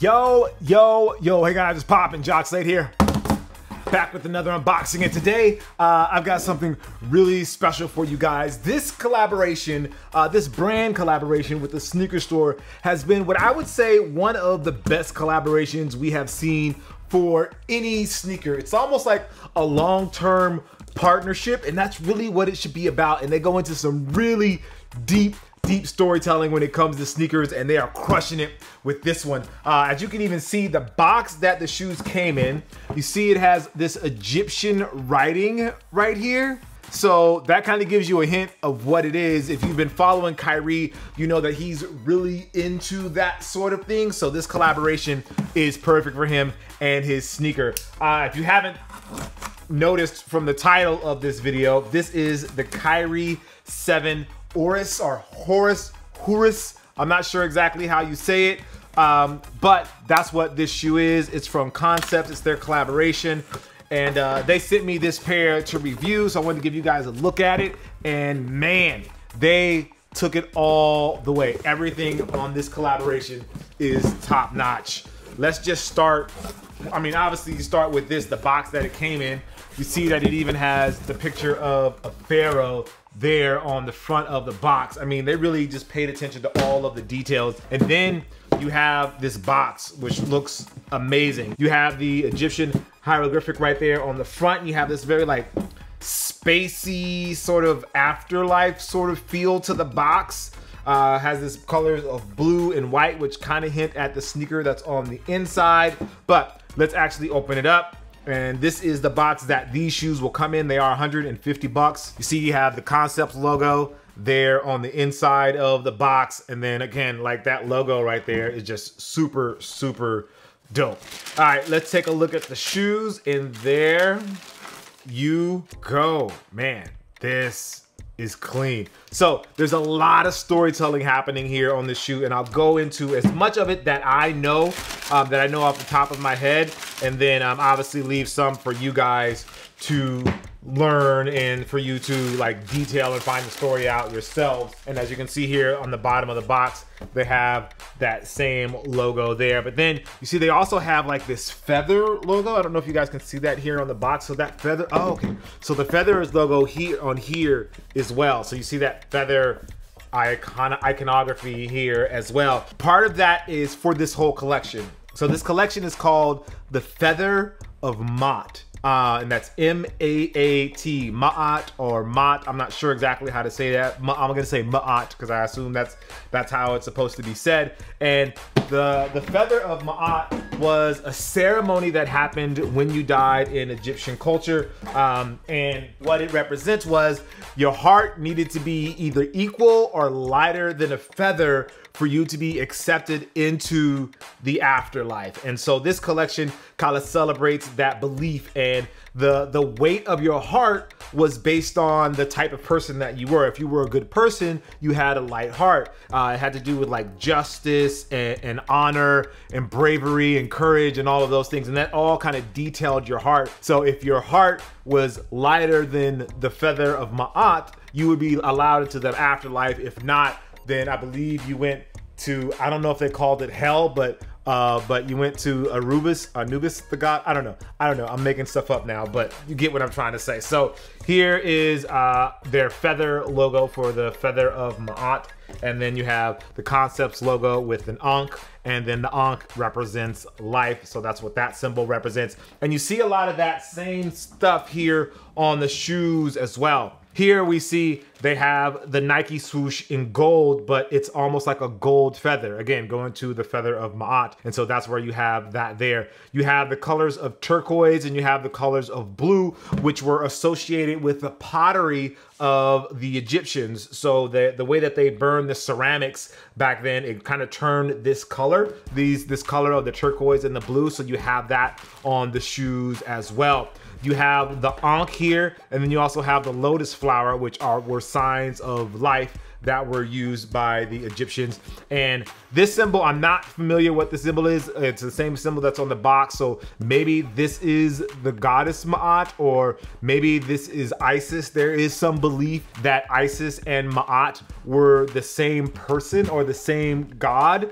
Yo, hey guys, it's poppin', Jacques Slade here. Back with another unboxing, and today I've got something really special for you guys. This collaboration, this brand collaboration with the sneaker store has been what I would say one of the best collaborations we have seen for any sneaker. It's almost like a long-term partnership, and that's really what it should be about. And they go into some really deep storytelling when it comes to sneakers, and they are crushing it with this one. As you can even see, the box that the shoes came in, you see it has this Egyptian writing right here. So that kind of gives you a hint of what it is. If you've been following Kyrie, you know that he's really into that sort of thing. So this collaboration is perfect for him and his sneaker. If you haven't noticed from the title of this video, this is the Kyrie 7 Horus or Horus. I'm not sure exactly how you say it, but that's what this shoe is. It's from Concepts, it's their collaboration. And they sent me this pair to review, so I wanted to give you guys a look at it. And man, they took it all the way. Everything on this collaboration is top notch. Let's just start. I mean, obviously you start with this, the box that it came in. You see that it even has the picture of a pharaoh there on the front of the box. I mean, they really just paid attention to all of the details. And then you have this box, which looks amazing. You have the Egyptian hieroglyphic right there on the front. You have this very like spacey sort of afterlife sort of feel to the box. Has this colors of blue and white, which kind of hint at the sneaker that's on the inside. But let's actually open it up. And this is the box that these shoes will come in. They are 150 bucks. You see you have the Concepts logo there on the inside of the box. And then again, like that logo right there is just super, super dope. All right, let's take a look at the shoes, and there you go. Man, this is clean. So there's a lot of storytelling happening here on this shoe, and I'll go into as much of it that I know off the top of my head, and then obviously leave some for you guys to learn and for you to like detail and find the story out yourselves. And as you can see here on the bottom of the box, they have that same logo there. But then you see they also have like this feather logo. I don't know if you guys can see that here on the box. So that feather, oh, okay. So the feather is logo here on here as well. So you see that feather iconography here as well. Part of that is for this whole collection. So this collection is called the Feather of Maat. And that's M-A-A-T, Ma'at or Mat. I'm not sure exactly how to say that. I'm gonna say Ma'at because I assume that's how it's supposed to be said. And the Feather of Ma'at was a ceremony that happened when you died in Egyptian culture. And what it represents was your heart needed to be either equal or lighter than a feather for you to be accepted into the afterlife. And so this collection kind of celebrates that belief, and the weight of your heart was based on the type of person that you were. If you were a good person, you had a light heart. It had to do with like justice and honor and bravery and courage and all of those things. And that all kind of detailed your heart. So if your heart was lighter than the Feather of Ma'at, you would be allowed into the afterlife. If not, then I believe you went to, I don't know if they called it hell, but you went to Anubis, the god. I don't know. I'm making stuff up now, but you get what I'm trying to say. So here is their feather logo for the Feather of Ma'at. And then you have the Concepts logo with an Ankh, and then the Ankh represents life. So that's what that symbol represents. And you see a lot of that same stuff here on the shoes as well. Here we see they have the Nike swoosh in gold, but it's almost like a gold feather. Again, going to the Feather of Ma'at. And so that's where you have that there. You have the colors of turquoise and you have the colors of blue, which were associated with the pottery of the Egyptians. So the way that they burned the ceramics back then, it kind of turned this color, this color of the turquoise and the blue. So you have that on the shoes as well. You have the Ankh here, and then you also have the lotus flower, which were signs of life that were used by the Egyptians. And this symbol, I'm not familiar what the symbol is. It's the same symbol that's on the box. So maybe this is the goddess Ma'at, or maybe this is Isis. There is some belief that Isis and Ma'at were the same person or the same god.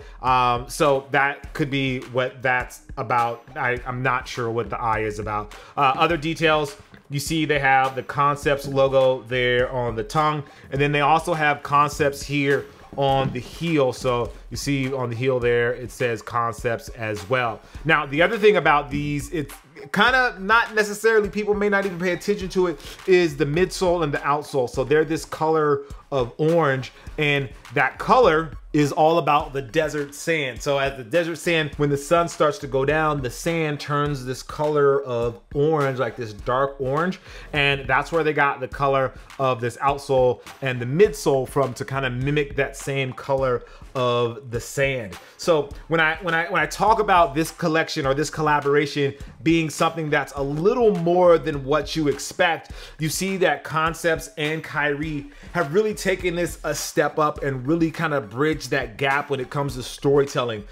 So that could be what that's about. I'm not sure what the eye is about. Other details, you see they have the Concepts logo there on the tongue, and then they also have Concepts here on the heel. So you see on the heel there, it says Concepts as well. Now, the other thing about these, it's kind of not necessarily, people may not even pay attention to it, is the midsole and the outsole. So they're this color of orange, and that color is all about the desert sand. So as the desert sand, when the sun starts to go down, the sand turns this color of orange, like this dark orange. And that's where they got the color of this outsole and the midsole from, to kind of mimic that same color of the sand. So when I talk about this collection or this collaboration being something that's a little more than what you expect, you see that Concepts and Kyrie have really taken this a step up and really kind of bridge that gap when it comes to storytelling.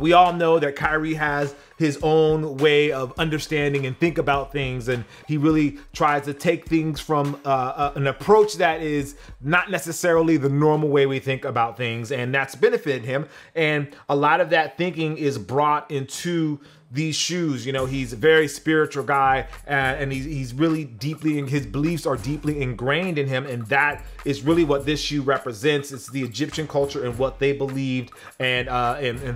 We all know that Kyrie has his own way of understanding and think about things, and he really tries to take things from an approach that is not necessarily the normal way we think about things, and that's benefited him. And a lot of that thinking is brought into these shoes. You know, he's a very spiritual guy, and he's really deeply, and his beliefs are deeply ingrained in him, and that is really what this shoe represents. It's the Egyptian culture and what they believed, and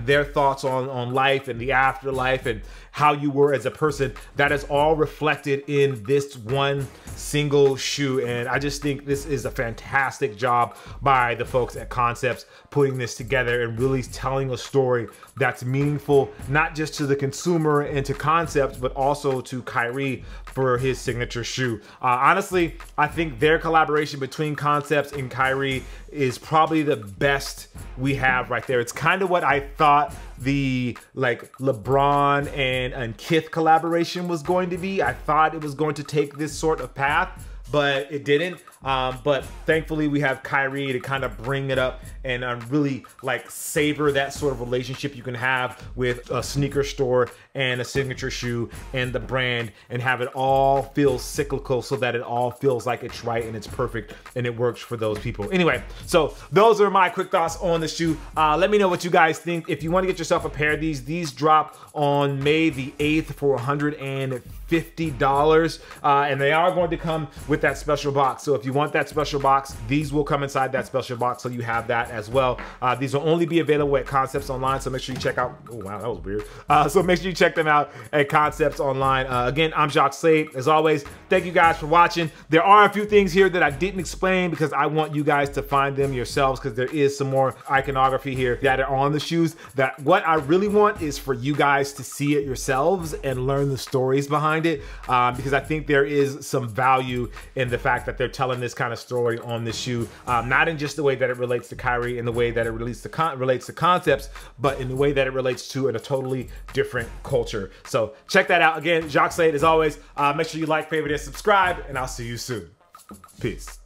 their thoughts on life and the afterlife and how you were as a person. That is all reflected in this one single shoe, and I just think this is a fantastic job by the folks at Concepts putting this together and really telling a story that's meaningful, not just to the consumer and to Concepts, but also to Kyrie for his signature shoe. Honestly, I think their collaboration between Concepts and Kyrie is probably the best we have right there. It's kind of what I thought the like LeBron and Kith collaboration was going to be. I thought it was going to take this sort of path, but it didn't. But thankfully we have Kyrie to kind of bring it up and really like savor that sort of relationship you can have with a sneaker store and a signature shoe and the brand, and have it all feel cyclical so that it all feels like it's right and it's perfect and it works for those people. Anyway, so those are my quick thoughts on the shoe. Let me know what you guys think. If you want to get yourself a pair of these drop on May the 8th for $150, and they are going to come with that special box. So if you want that special box, these will come inside that special box, so you have that as well. These will only be available at Concepts Online, so make sure you check out. Oh wow, that was weird. So make sure you check them out at Concepts Online. Again, I'm Jacques Slade. As always, thank you guys for watching. There are a few things here that I didn't explain because I want you guys to find them yourselves, because there is some more iconography here that are on the shoes. That what I really want is for you guys to see it yourselves and learn the stories behind it, because I think there is some value in the fact that they're telling this kind of story on this shoe, not in just the way that it relates to Kyrie, in the way that it relates to Concepts, but in the way that it relates to a totally different culture. So check that out. Again, Jacques Slade, as always. Make sure you like, favorite, and subscribe, and I'll see you soon. Peace.